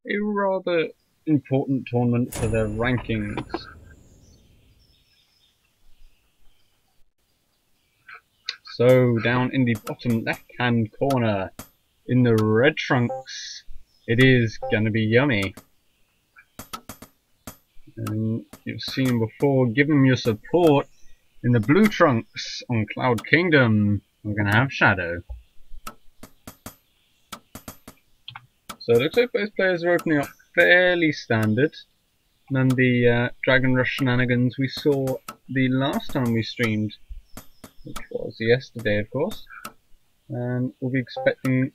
a rather important tournament for their rankings. So down in the bottom left hand corner, in the red trunks, it is gonna be Yummy. And you've seen before, give them your support. In the blue trunks on Cloud Kingdom, we're gonna have Shadow. So it looks like both players are opening up fairly standard. None of the Dragon Rush shenanigans we saw the last time we streamed, which was yesterday, of course. And we'll be expecting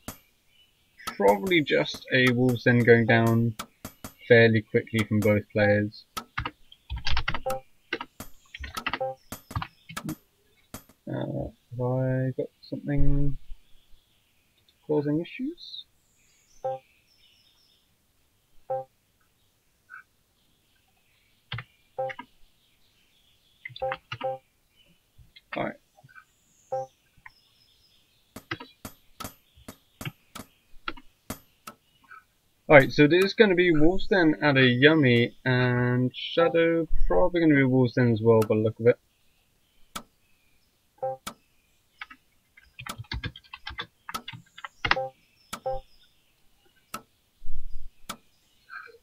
probably just a Wolves Den going down fairly quickly from both players. Have I got something causing issues? Alright. Alright, so there's going to be Wolves Den at a Yummy, and Shadow probably going to be Wolves Den as well by the look of it.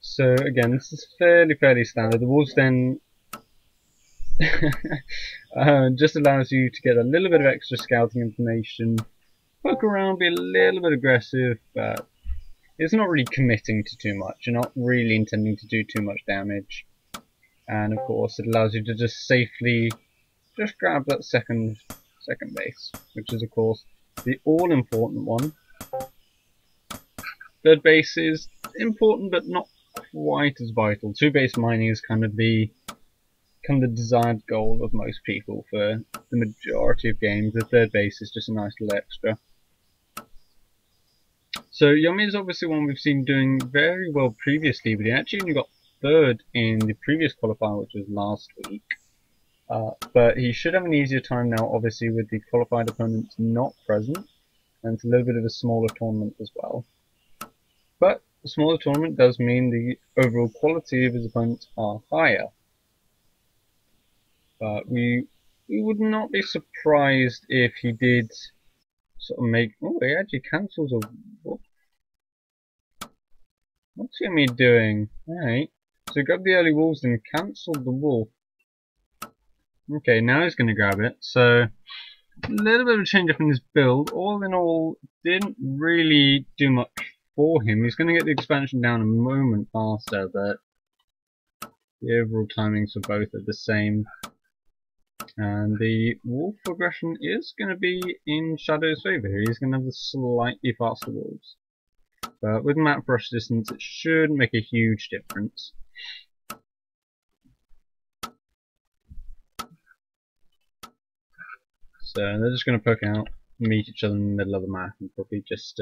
So again, this is fairly standard. The Wolves Den just allows you to get a little bit of extra scouting information, poke around, be a little bit aggressive, but it's not really committing to too much. You're not really intending to do too much damage. And of course, it allows you to just safely just grab that second base, which is of course the all-important one. Third base is important, but not quite as vital. Two base mining is kind of the desired goal of most people for the majority of games. The third base is just a nice little extra. So Yummy is obviously one we've seen doing very well previously, but he actually only got third in the previous qualifier, which was last week. But he should have an easier time now, obviously, with the qualified opponents not present, and it's a little bit of a smaller tournament as well. But a smaller tournament does mean the overall quality of his opponents are higher. But we would not be surprised if he did sort of make... Oh, he actually cancels a... What's Yummy doing? Alright. So grab the early wolves and cancelled the wolf. Okay, now he's going to grab it. So, a little bit of a change up in his build. All in all, didn't really do much for him. He's going to get the expansion down a moment faster, but the overall timings for both are the same. And the wolf progression is going to be in Shadow's favour here. He's going to have the slightly faster wolves. But with map brush distance, it should make a huge difference. So they're just going to poke out, meet each other in the middle of the map, and probably just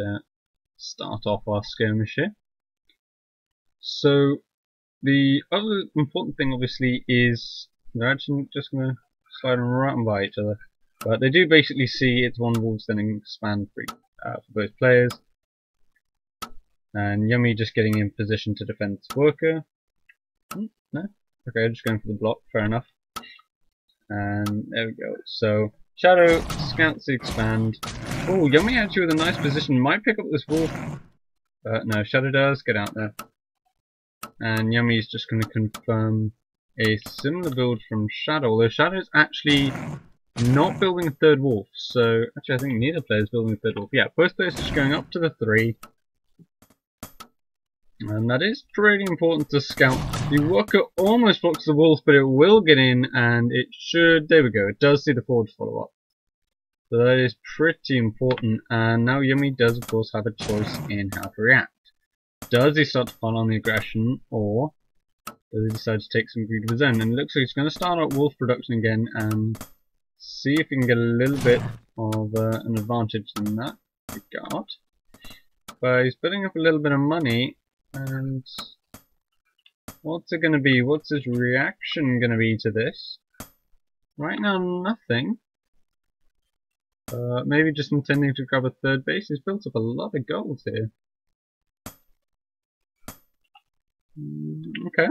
start off our skirmish here. So the other important thing, obviously, is they're actually just going to slide right on by each other. But they do basically see it's one Wolves Den expand for both players. And Yummy just getting in position to defend its worker. No? Okay, just going for the block, fair enough. And there we go. So Shadow scouts the expand. Oh, Yummy actually with a nice position. Might pick up this wolf. No, Shadow does. Get out there. And Yummy is just going to confirm a similar build from Shadow. Although Shadow's actually not building a third wolf. So, actually I think neither player is building a third wolf. Yeah, both players just going up to the 3. And that is pretty important to scout. The worker almost blocks the wolf, but it will get in, and it should... There we go, it does see the forward follow-up. So that is pretty important, and now Yummy does, of course, have a choice in how to react. Does he start to pile on the aggression, or does he decide to take some greed of his own? And it looks like he's going to start up wolf production again, and see if he can get a little bit of an advantage in that regard. But he's building up a little bit of money. And what's it going to be? What's his reaction going to be to this? Right now, nothing. Maybe just intending to grab a third base. He's built up a lot of gold here. Okay.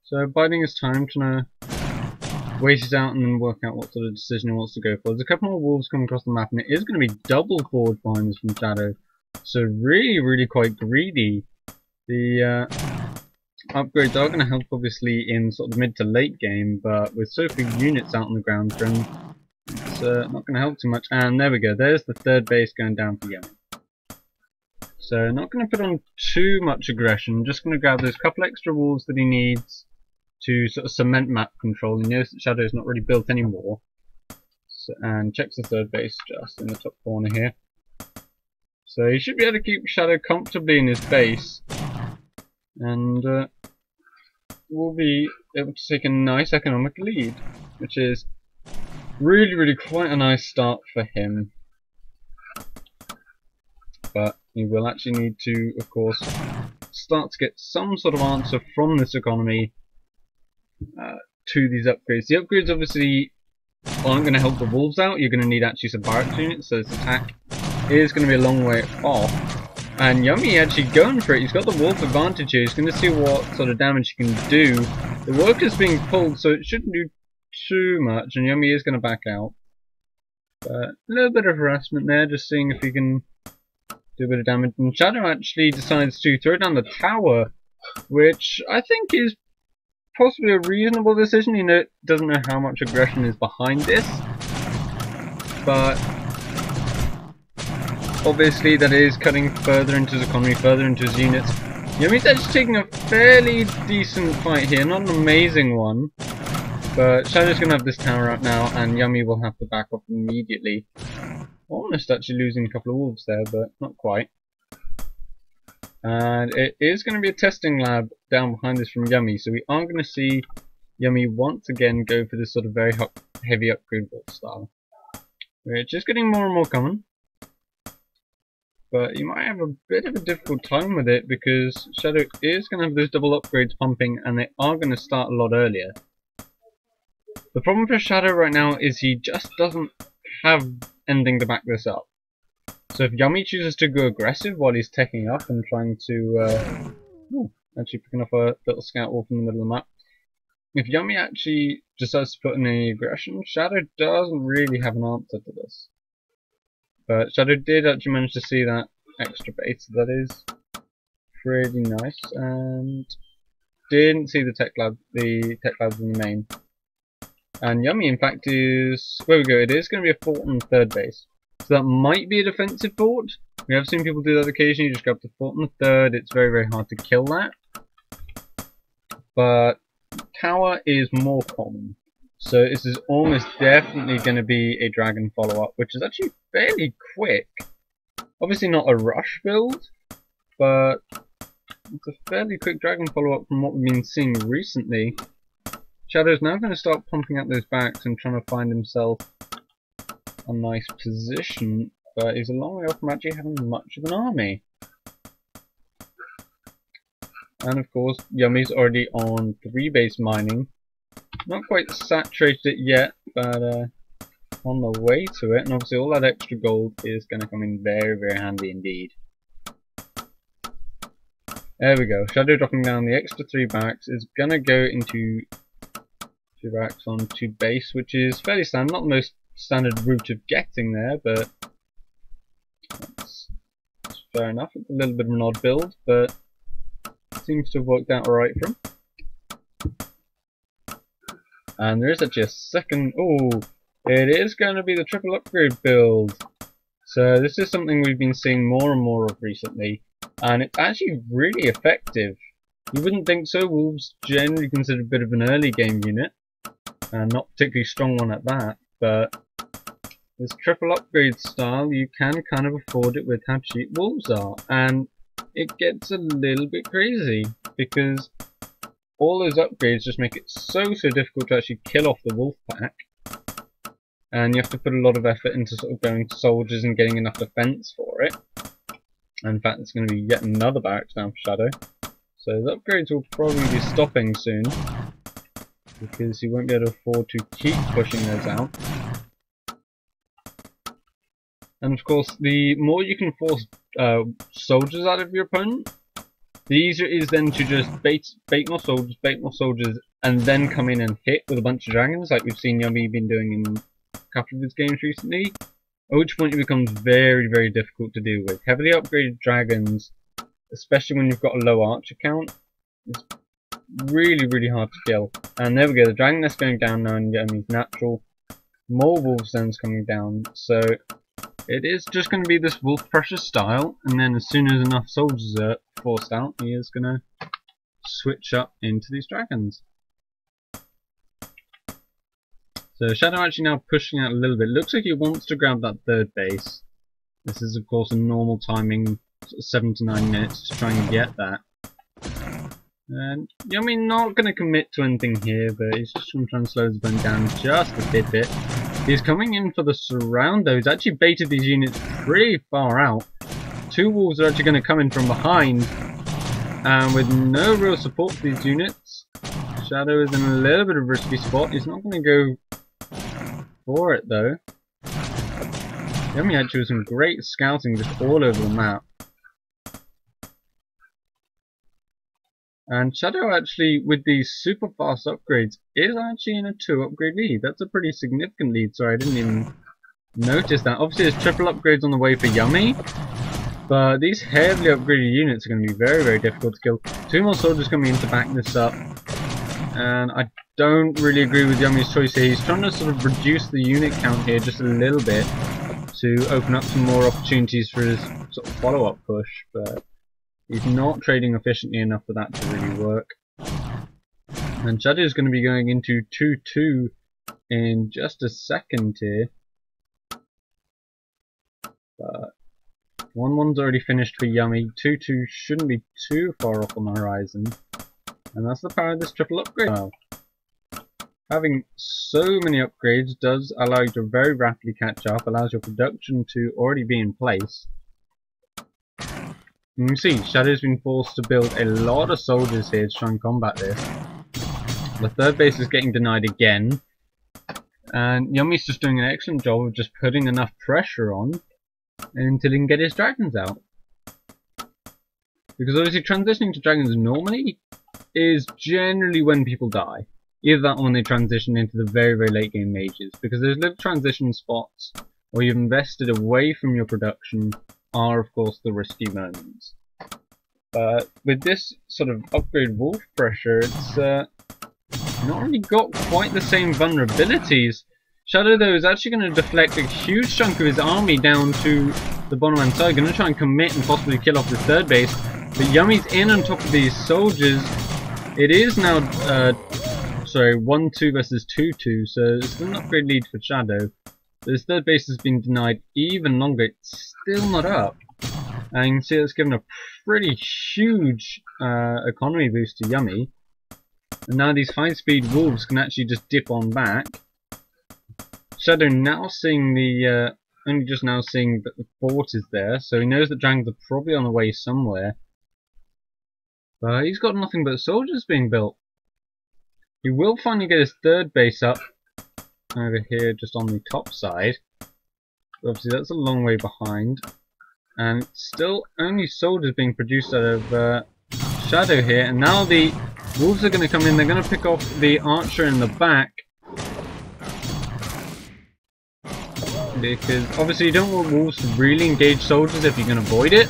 So biding his time, trying to wait it out and then work out what sort of decision he wants to go for. There's a couple more wolves coming across the map, and it is going to be double forward binders from Shadow. So really quite greedy. The upgrades are going to help obviously in sort of the mid to late game, but with so few units out on the ground for him, it's not going to help too much. And there we go, there's the third base going down for Yummy. So not going to put on too much aggression, just going to grab those couple extra walls that he needs to sort of cement map control. He knows that Shadow's not really built anymore. So, and checks the third base just in the top corner here. So he should be able to keep Shadow comfortably in his base. And we'll be able to take a nice economic lead, which is really quite a nice start for him. But he will actually need to, of course, start to get some sort of answer from this economy to these upgrades. The upgrades obviously aren't going to help the wolves out. You're going to need actually some barracks units, so this attack is going to be a long way off. And Yummy actually going for it. He's got the wolf advantage here. He's going to see what sort of damage he can do. The worker's being pulled, so it shouldn't do too much, and Yummy is going to back out. But a little bit of harassment there, just seeing if he can do a bit of damage. And Shadow actually decides to throw down the tower, which I think is possibly a reasonable decision. He doesn't know how much aggression is behind this, but obviously that is cutting further into his economy, further into his units. Yummy's actually taking a fairly decent fight here, not an amazing one, but Shadow's going to have this tower out now, and Yummy will have to back off immediately. Almost actually losing a couple of wolves there, but not quite. And it is going to be a testing lab down behind this from Yummy, so we are going to see Yummy once again go for this sort of very heavy upgrade vault style, which is getting more and more common. But you might have a bit of a difficult time with it because Shadow is going to have those double upgrades pumping, and they are going to start a lot earlier. The problem for Shadow right now is he just doesn't have anything to back this up. So if Yummy chooses to go aggressive while he's teching up and trying to... actually picking up a little scout wolf in the middle of the map. If Yummy actually decides to put in any aggression, Shadow doesn't really have an answer to this. But Shadow did actually manage to see that extra base, so that is pretty nice. And didn't see the tech labs in the main. And Yummy, in fact, is... Where we go, it is going to be a fort on the third base. So that might be a defensive fort. We have seen people do that occasionally, you just grab the fort on the third. It's very hard to kill that. But tower is more common. So this is almost definitely going to be a dragon follow-up, which is actually fairly quick. Obviously not a rush build, but it's a fairly quick dragon follow-up from what we've been seeing recently. Shadow's now going to start pumping out those backs and trying to find himself a nice position, but he's a long way off from actually having much of an army. And of course, Yummy's already on 3-base mining. Not quite saturated it yet, but on the way to it, and obviously all that extra gold is going to come in very handy indeed. There we go, Shadow dropping down the extra 3 barracks is going to go into 2 barracks on 2 base, which is fairly standard, not the most standard route of getting there, but that's fair enough. It's a little bit of an odd build, but it seems to have worked out alright for him. And there is actually a second... Oh, it is going to be the triple upgrade build. So this is something we've been seeing more and more of recently, and it's actually really effective. You wouldn't think so. Wolves generally considered a bit of an early game unit, and not particularly strong one at that, but this triple upgrade style, you can kind of afford it with how cheap wolves are, and it gets a little bit crazy because all those upgrades just make it so difficult to actually kill off the wolf pack, and you have to put a lot of effort into sort of going to soldiers and getting enough defense for it. And in fact, it's going to be yet another barracks down for Shadow, so the upgrades will probably be stopping soon because he won't be able to afford to keep pushing those out. And of course, the more you can force soldiers out of your opponent, The easier it is then to just bait more soldiers, and then come in and hit with a bunch of dragons, like we've seen Yummy been doing in a couple of his games recently. At which point it becomes very, very difficult to deal with. Heavily upgraded dragons, especially when you've got a low archer count, it's really, really hard to kill. And there we go, the dragon nest going down now, and Yummy's natural. More wolf zones coming down, so it is just going to be this wolf pressure style, and then as soon as enough soldiers are forced out, he is going to switch up into these dragons. So Shadow actually now pushing out a little bit. Looks like he wants to grab that third base. This is of course a normal timing, sort of 7 to 9 minutes to try and get that. And Yummy not going to commit to anything here, but he's just going to try and slow his burn down just a bit. He's coming in for the surround though. He's actually baited these units pretty far out. 2 wolves are actually going to come in from behind, and with no real support for these units, Shadow is in a little bit of a risky spot. He's not going to go for it though. Yummy actually with some great scouting just all over the map. And Shadow actually, with these super fast upgrades, is actually in a 2 upgrade lead. That's a pretty significant lead. Sorry, I didn't even notice that. Obviously there's triple upgrades on the way for Yummy, but these heavily upgraded units are going to be very, very difficult to kill. 2 more soldiers coming in to back this up, and I don't really agree with Yummy's choice here. He's trying to sort of reduce the unit count here just a little bit to open up some more opportunities for his sort of follow-up push, but he's not trading efficiently enough for that to really work. And Shadow is going to be going into 2-2 in just a second here. But 1-1's already finished for Yummy. 2-2 shouldn't be too far off on the horizon. And that's the power of this triple upgrade. Well, having so many upgrades does allow you to very rapidly catch up, allows your production to already be in place. You can see, Shadow's been forced to build a lot of soldiers here to try and combat this. The third base is getting denied again, and Yummy's just doing an excellent job of just putting enough pressure on until he can get his dragons out. Because obviously transitioning to dragons normally is generally when people die. Either that or when they transition into the very, very late game mages, because those little transition spots where you've invested away from your production are of course the risky moments. But with this sort of upgrade wolf pressure, it's not really got quite the same vulnerabilities. Shadow though is actually going to deflect a huge chunk of his army down to the bottom hand side, going to try and commit and possibly kill off the third base. But Yummy's in on top of these soldiers. It is now 1-2 versus 2-2, so it's still an upgrade lead for Shadow. This third base has been denied even longer. It's still not up. And you can see it's given a pretty huge economy boost to Yummy. And now these high-speed wolves can actually just dip on back. Shadow now seeing the only just now seeing that the fort is there, so he knows that dragons are probably on the way somewhere. But he's got nothing but soldiers being built. He will finally get his third base up over here just on the top side. Obviously that's a long way behind, and still only soldiers being produced out of Shadow here. And now the wolves are going to come in. They're going to pick off the archer in the back, because obviously you don't want wolves to really engage soldiers if you can avoid it.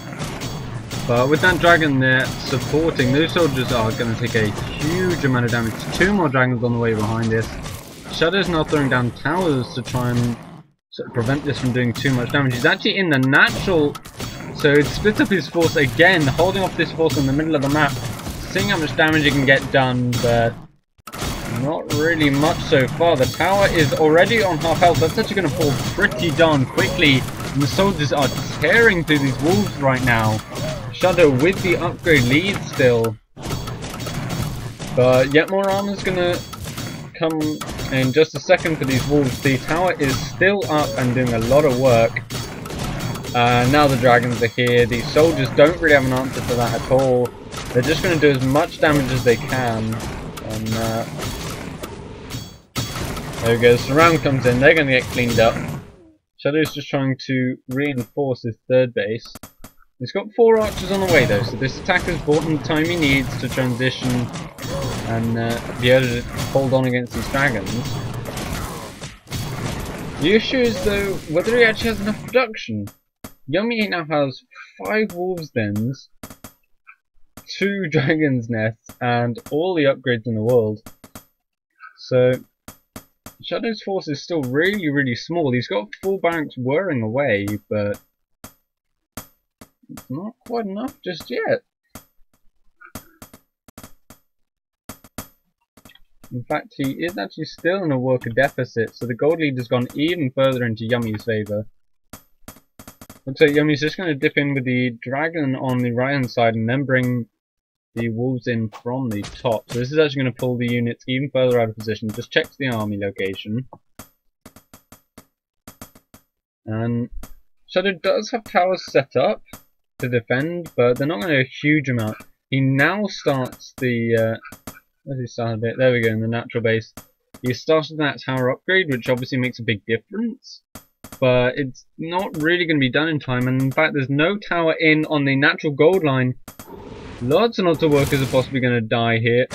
But with that dragon there supporting, those soldiers are going to take a huge amount of damage. 2 more dragons on the way behind this. Shadow's now throwing down towers to try and sort of prevent this from doing too much damage. He's actually in the natural, so it splits up his force again, holding off this force in the middle of the map, seeing how much damage he can get done, but not really much so far. The tower is already on half health. That's actually going to fall pretty darn quickly, and the soldiers are tearing through these wolves right now. Shadow with the upgrade lead still, but yet more armor is going to come in just a second for these wolves. The tower is still up and doing a lot of work. Now the dragons are here. These soldiers don't really have an answer to that at all. They're just going to do as much damage as they can. And there we go. Surround comes in. They're going to get cleaned up. Shadow's just trying to reinforce his third base. He's got 4 archers on the way though, so this attacker's bought him the time he needs to transition and be able to hold on against these dragons. The issue is though, whether he actually has enough production. Yummy now has 5 wolves' dens, 2 dragons' nests, and all the upgrades in the world. So Shadow's force is still really, really small. He's got 4 barracks whirring away, but it's not quite enough just yet. In fact, he is actually still in a worker deficit, so the gold lead has gone even further into Yummy's favour. Looks like Yummy's just going to dip in with the dragon on the right hand side and then bring the wolves in from the top. So this is actually going to pull the units even further out of position. Just checks the army location. And Shadow does have towers set up to defend, but they're not going to do a huge amount. He now starts the... where's he started it? There we go, in the natural base. He started that tower upgrade, which obviously makes a big difference. But it's not really going to be done in time, and in fact there's no tower in on the natural gold line. Lots and lots of workers are possibly going to die here.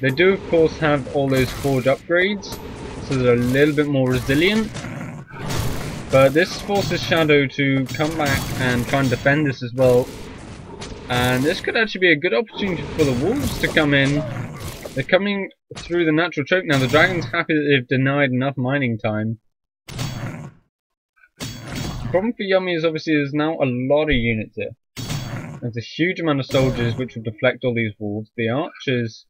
They do of course have all those forge upgrades, so they're a little bit more resilient. But this forces Shadow to come back and try and defend this as well. And this could actually be a good opportunity for the wolves to come in. They're coming through the natural choke now. The dragon's happy that they've denied enough mining time. The problem for Yummy is obviously there's now a lot of units here. There's a huge amount of soldiers which will deflect all these wolves. The archers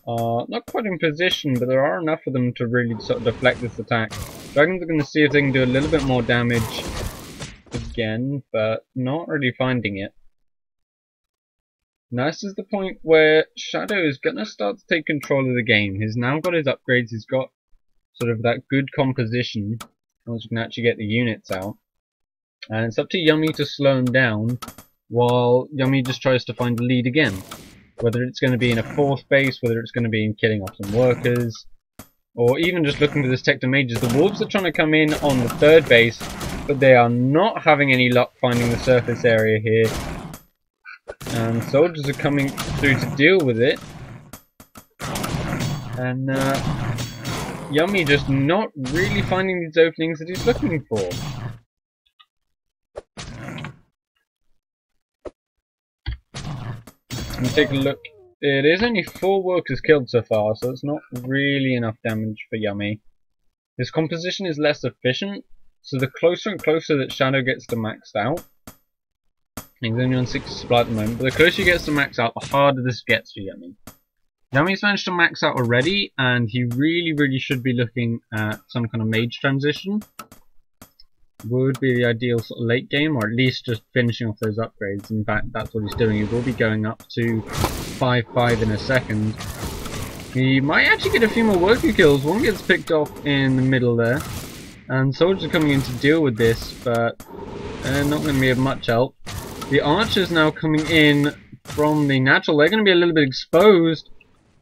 are not quite in position, but there are enough of them to really sort of deflect this attack. Dragons are going to see if they can do a little bit more damage again, but not really finding it. Now this is the point where Shadow is going to start to take control of the game. He's now got his upgrades, he's got sort of that good composition, once you can actually get the units out. And it's up to Yummy to slow him down, while Yummy just tries to find the lead again. Whether it's going to be in a 4th base, whether it's going to be in killing off some workers, or even just looking for this tech to mages. The wolves are trying to come in on the 3rd base, but they are not having any luck finding the surface area here. And soldiers are coming through to deal with it. And Yummy just not really finding these openings that he's looking for. And take a look. It is only 4 workers killed so far, so it's not really enough damage for Yummy. His composition is less efficient, so the closer and closer that Shadow gets to maxed out, he's only on 60 supply at the moment, but the closer he gets to max out, the harder this gets for Yummy. Yummy's managed to max out already, and he really should be looking at some kind of mage transition. Would be the ideal sort of late game, or at least just finishing off those upgrades. In fact, that's what he's doing. He will be going up to 5-5 in a second. He might actually get a few more worker kills. One gets picked off in the middle there, and soldiers are coming in to deal with this, but they're not going to be of much help. The archers now coming in from the natural. They're going to be a little bit exposed,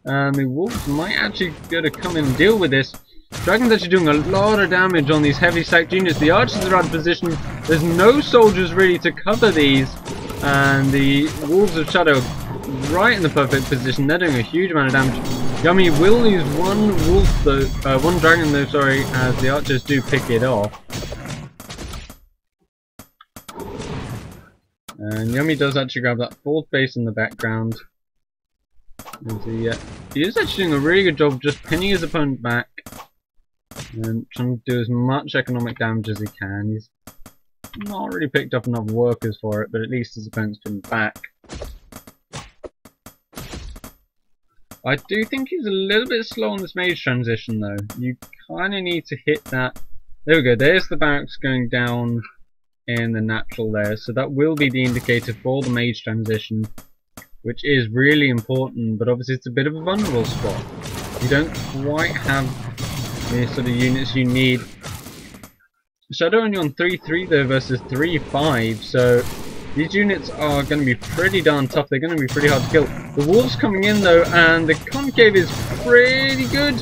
and the wolves might actually be able to come in and deal with this. Dragon's actually doing a lot of damage on these heavy stacked units. The archers are out of position. There's no soldiers really to cover these, and the wolves of Shadow right in the perfect position. They're doing a huge amount of damage. Yummy will lose one wolf though, one dragon though, sorry, as the archers do pick it off. And Yummy does actually grab that 4th base in the background. He is actually doing a really good job just pinning his opponent back and trying to do as much economic damage as he can. He's not really picked up enough workers for it, but at least his opponent's been back. I do think he's a little bit slow on this mage transition though. You kind of need to hit that. There we go, there's the barracks going down in the natural there, so that will be the indicator for the mage transition, which is really important, but obviously it's a bit of a vulnerable spot. You don't quite have the sort of units you need. Shadow only on 3-3 though versus 3-5, so these units are going to be pretty darn tough. They're going to be pretty hard to kill. The wolves coming in though, and the concave is pretty good.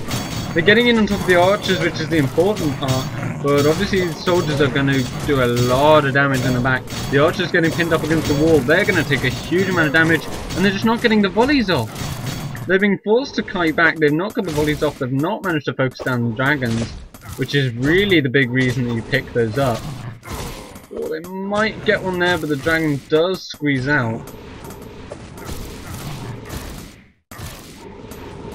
They're getting in on top of the archers, which is the important part. But obviously the soldiers are going to do a lot of damage in the back. The archers getting pinned up against the wall, they're going to take a huge amount of damage, and they're just not getting the volleys off. They're being forced to kite back, they've not got the volleys off, they've not managed to focus down the dragons, which is really the big reason that you pick those up. Or they might get one there, but the dragon does squeeze out.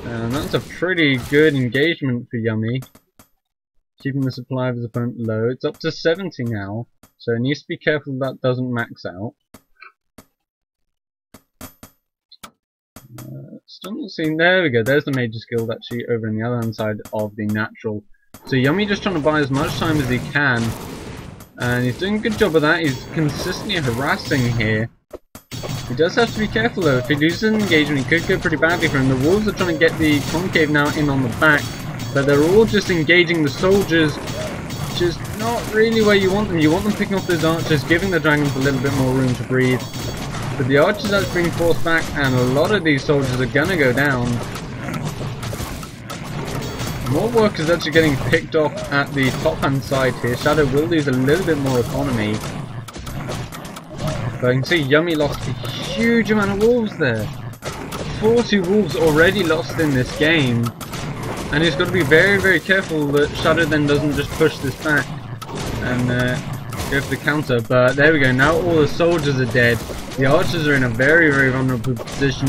And that's a pretty good engagement for Yummy. Keeping the supply of his opponent low. It's up to 70 now, so he needs to be careful that doesn't max out. Still not seeing. There we go. There's the major skill actually over on the other hand side of the natural. So Yummy just trying to buy as much time as he can, and he's doing a good job of that. He's consistently harassing here. He does have to be careful though. If he loses an engagement, it could go pretty badly for him. The wolves are trying to get the concave now in on the back, but they're all just engaging the soldiers, which is not really where you want them. You want them picking off those archers, giving the dragons a little bit more room to breathe. But the archers are being forced back, and a lot of these soldiers are gonna go down. More work is actually getting picked off at the top hand side here. Shadow will lose a little bit more economy. But you can see Yummy lost a huge amount of wolves there. 40 wolves already lost in this game. And he's got to be very, very careful that Shadow then doesn't just push this back and go for the counter. But there we go, now all the soldiers are dead. The archers are in a very, very vulnerable position.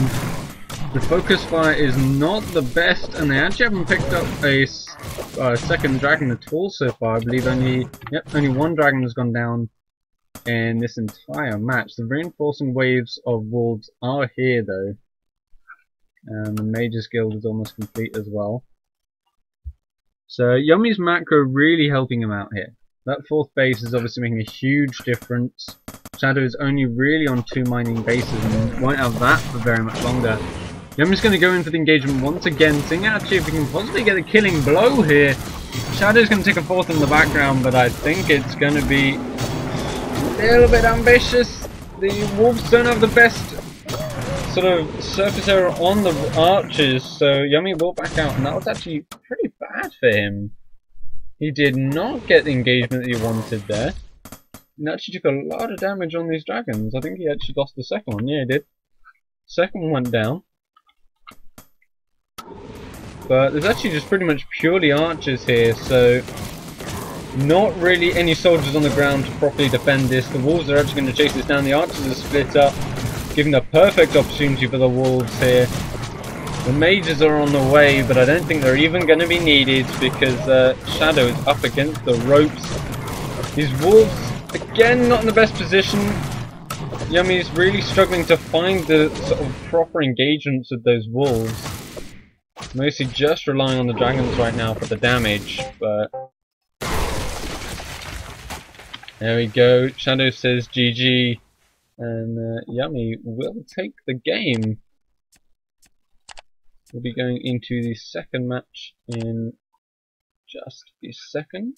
The focus fire is not the best, and they actually haven't picked up a second dragon at all so far. I believe only one dragon has gone down in this entire match. The reinforcing waves of wolves are here though, and the Mage's Guild is almost complete as well. So Yummy's macro really helping him out here. That fourth base is obviously making a huge difference. Shadow is only really on 2 mining bases and won't have that for very much longer. Yummy's going to go in for the engagement once again, seeing actually if he can possibly get a killing blow here. Shadow's going to take a fourth in the background, but I think it's going to be a little bit ambitious. The wolves don't have the best sort of surface area on the archers, so Yummy will back out, and that was actually pretty bad for him. He did not get the engagement that he wanted there. He actually took a lot of damage on these dragons. I think he actually lost the second one. Yeah, he did. Second one went down. But there's actually just pretty much purely archers here, so not really any soldiers on the ground to properly defend this. The wolves are actually going to chase this down. The archers are split up, giving the perfect opportunity for the wolves here. The mages are on the way, but I don't think they're even going to be needed because Shadow is up against the ropes. These wolves, again, not in the best position. Yummy's really struggling to find the sort of proper engagements with those wolves. Mostly just relying on the dragons right now for the damage, but there we go. Shadow says GG, and Yummy will take the game. We'll be going into the second match in just a second.